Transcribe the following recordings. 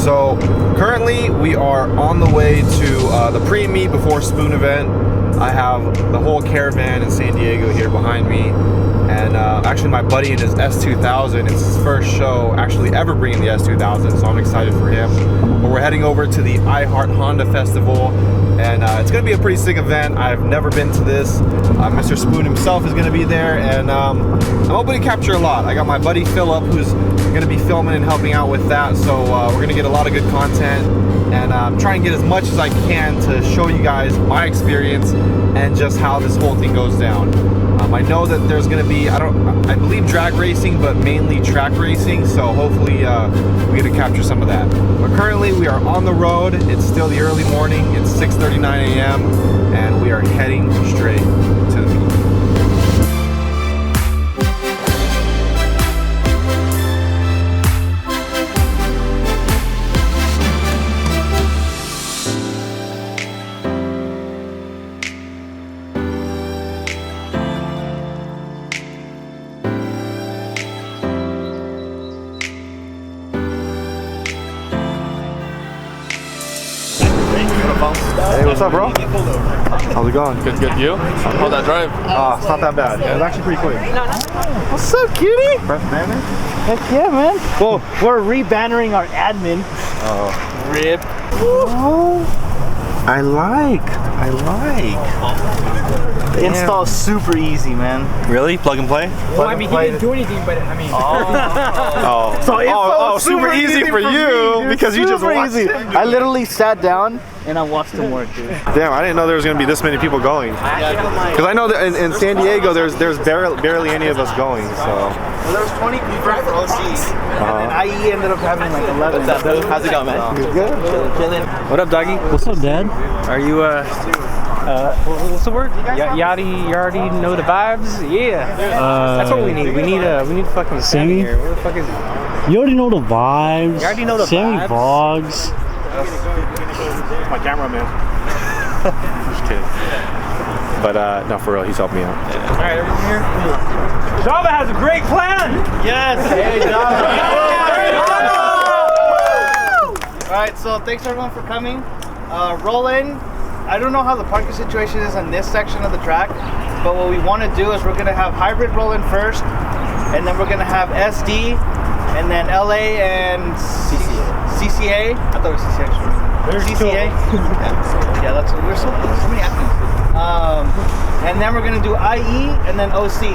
So currently we are on the way to the pre-meet before Spoon event. I have the whole caravan in San Diego here behind me, and actually my buddy in his S2000, it's his first show actually ever bringing the S2000, so I'm excited for him. But we're heading over to the I Heart Honda Festival, and it's going to be a pretty sick event. I've never been to this. Mr. Spoon himself is going to be there, and I'm hoping to capture a lot. I got my buddy Philip who's going to be filming and helping out with that, so we're going to get a lot of good content and try and get as much as I can to show you guys my experience and just how this whole thing goes down. I know that there's going to be, I believe drag racing, but mainly track racing, so hopefully we get to capture some of that. But currently we are on the road. It's still the early morning. It's 6:39 a.m. and we are heading straight to the meet. Hey, what's up, bro? How's it going? Good, good. You? How'd that drive? It's not that bad. It was actually pretty quick. What's up, cutie? Press banner? Heck yeah, man. Well, we're re-bannering our admin. Rip. Oh, I like. the install's super easy, man. Really? Plug and play? Well, I mean, he didn't do anything, but I mean. So super easy for you because you just watched it. I literally sat down and I watched him work, dude. Damn, I didn't know there was going to be this many people going. Because I know that in San Diego, there's barely any of us going, so. Well, there was 20 people for OCs, and then IE ended up having like 11. What's up, dude? How's it going, man? Good. Chilling. What up, doggy? What's up, Dad? Are you what's the word? You already know the vibes? Yeah. That's what we need. We need fucking Sammy here. Where the fuck is he? You already know the vibes. You already know the Sammy vibes. vlogs. My cameraman. Just kidding. But no, for real, he's helped me out. All right, everyone here. Java has a great plan. Yes. Hey, Java. All right, so thanks everyone for coming. Roll in. I don't know how the parking situation is on this section of the track, but what we want to do is we're going to have hybrid roll in first, and then we're going to have SD, and then LA and CCA. I thought it was CCA actually. CCA. Yeah, that's we're so many acronyms. And then we're going to do IE and then OC.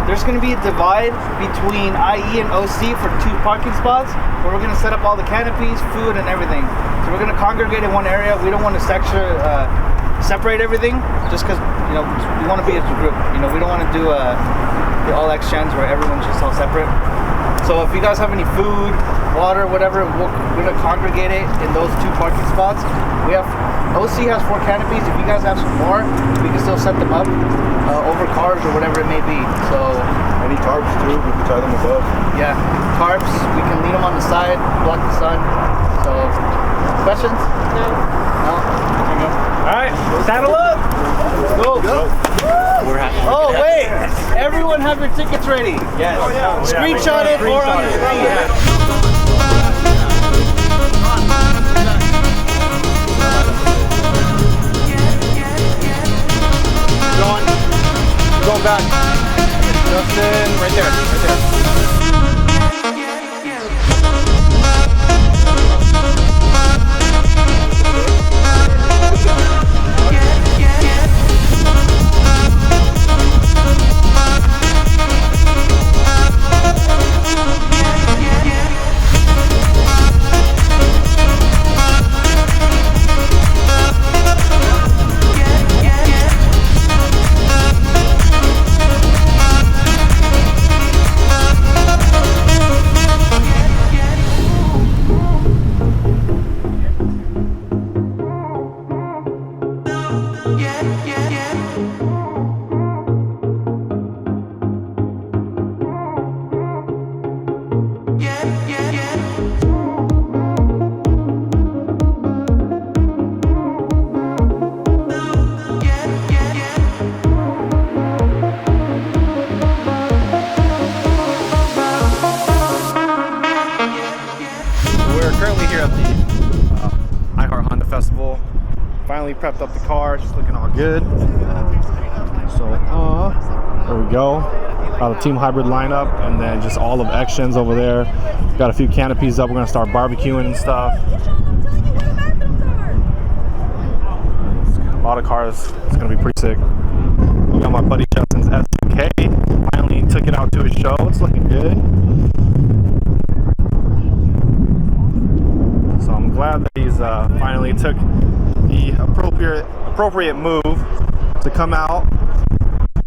There's going to be a divide between IE and OC for 2 parking spots, where we're going to set up all the canopies, food, and everything. So we're going to congregate in one area. We don't want to separate everything, just because we want to be as a group. We don't want to do the all exchange where everyone's just all separate. So if you guys have any food, water, whatever, we're going to congregate it in those 2 parking spots. We have OC has 4 canopies. If you guys have some more, we can still set them up over cars or whatever it may be. So Any tarps too? We can tie them above. yeah, tarps. We can lean them on the side, block the sun. So questions? No. Okay, go. All right, saddle up. Go. We're happy. Oh wait! Everyone have your tickets ready. Yes. Screenshot it or on the screen. Going back. Justin, right there. We're currently here at the Honda Festival. Finally prepped up the car. She's looking all good. So, there we go. Got a Team Hybrid lineup, and then just all of X-Gens over there. Got a few canopies up. We're gonna start barbecuing and stuff. A lot of cars. It's gonna be pretty sick. We got my buddy Justin's S2K. Finally took it out to his show. It's looking good. So I'm glad that he's finally took the appropriate move to come out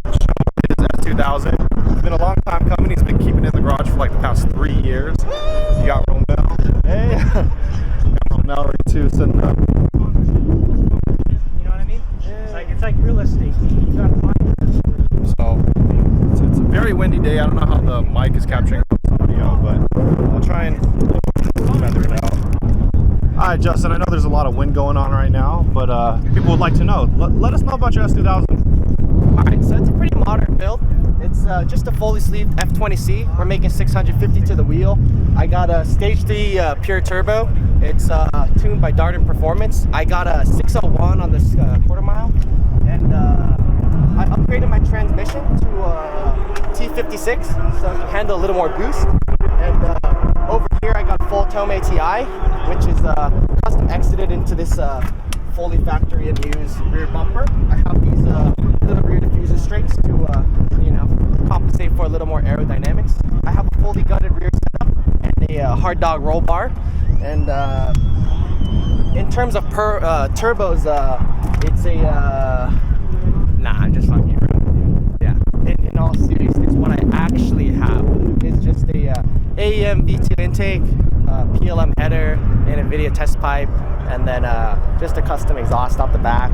and show his S2000. It's been a long time coming. He's been keeping it in the garage for like the past 3 years. You got Romel. Hey, got Romel right too sitting up. You know what I mean? It's like real estate. You gotta find it. So it's a very windy day. I don't know how the mic is capturing the audio, but I'll try and feather it out. All right, Justin, I know there's a lot of wind going on right now, but people would like to know. Let us know about your S2000. Alright, so it's a pretty modern build. It's just a fully sleeved F20C. We're making 650 to the wheel. I got a stage 3 pure turbo. It's tuned by Darton Performance. I got a 601 on this quarter mile, and I upgraded my transmission to T56 so to handle a little more boost. And over here I got full Tome ATI, which is custom exited into this fully factory and used rear bumper. I have these little rear diffuser straights to you know, compensate for a little more aerodynamics. I have a fully gutted rear setup and a hard dog roll bar. And in terms of turbos, it's a nah, I'm just fucking around. Yeah, in all seriousness, what I actually have is just a AEM V2 intake, PLM header, and NVIDIA test pipe, and then just a custom exhaust out the back,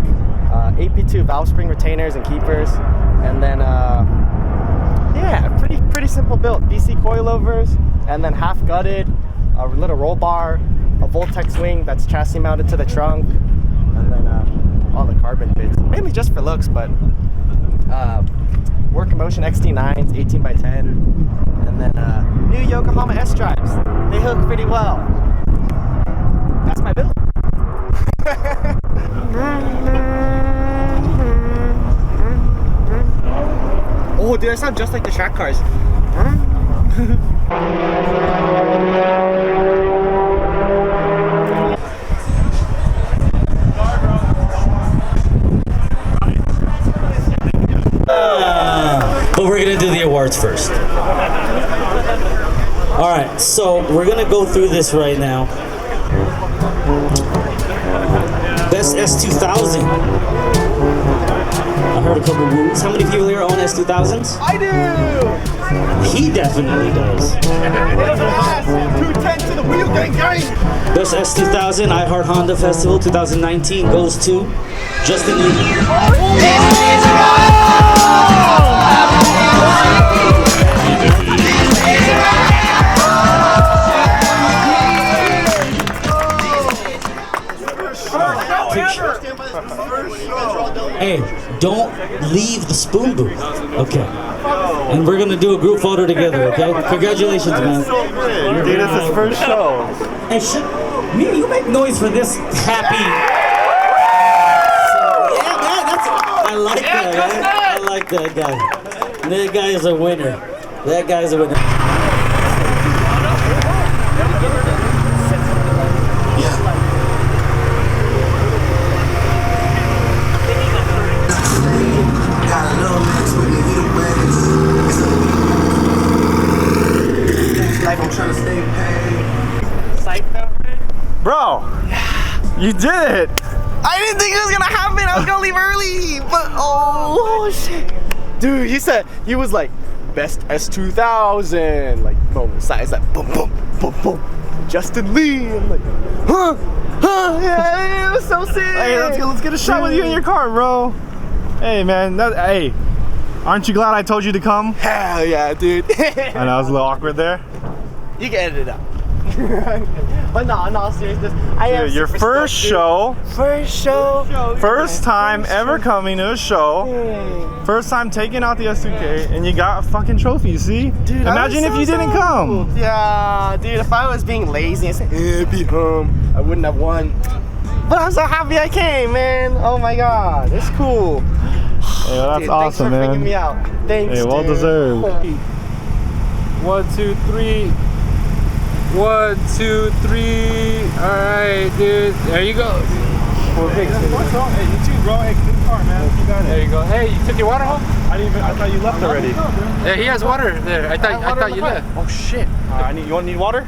AP2 valve spring retainers and keepers, and then yeah, pretty simple build. BC coilovers, and then half gutted, a little roll bar, a Voltex wing that's chassis mounted to the trunk, and then all the carbon bits, mainly just for looks, but Work Motion XT9s, 18x10, and then new Yokohama S drives. They hook pretty well. That's my build. Oh, dude, I sound just like the track cars. But we're gonna do the awards first. All right, so we're gonna go through this right now. Best S2000. I heard a couple moves. How many people here own S2000s? I do! He definitely does. 210 to the wheel, gang, gang! Best S2000 I Heart Honda Festival 2019 goes to Justin Lee. Hey, don't leave the spoon booth. Okay. And we're gonna do a group photo together, okay? Congratulations, man. Dude, it's his first show. Hey, you make noise for this happy. Yeah, man, I like that, man. I like that guy. That guy is a winner. That guy's a winner. Bro, you did it. I didn't think it was gonna happen. I was gonna leave early, but oh shit, dude! He was like best S2000, like moment size, like boom, boom, boom, boom. Justin Lee. I'm like, huh? Yeah, it was so sick. Hey, let's get a shot with you in your car, bro. Hey, man. Hey, aren't you glad I told you to come? Hell yeah, dude. I know it was a little awkward there. You can edit it out. But no, in all seriousness, Dude, your first show. First time ever coming to a show. First time taking out the S2K, and you got a fucking trophy, see? Dude, imagine if you didn't come. Yeah, dude, if I was being lazy and saying, be home, I wouldn't have won. But I'm so happy I came, man. Oh my god, it's cool. Hey, well, that's Dude, awesome, thanks for man. bringing me out. Thanks, Hey, well dude. deserved. 1, 2, 3. 1, 2, 3. All right, dude. There you go. Hey, you too, bro. Hey, good car, man. You got it. There you go. Hey, you took your water home? I thought you left already. Yeah, he has water there. I thought you left. Oh shit. You need water?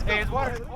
Hey, it's water.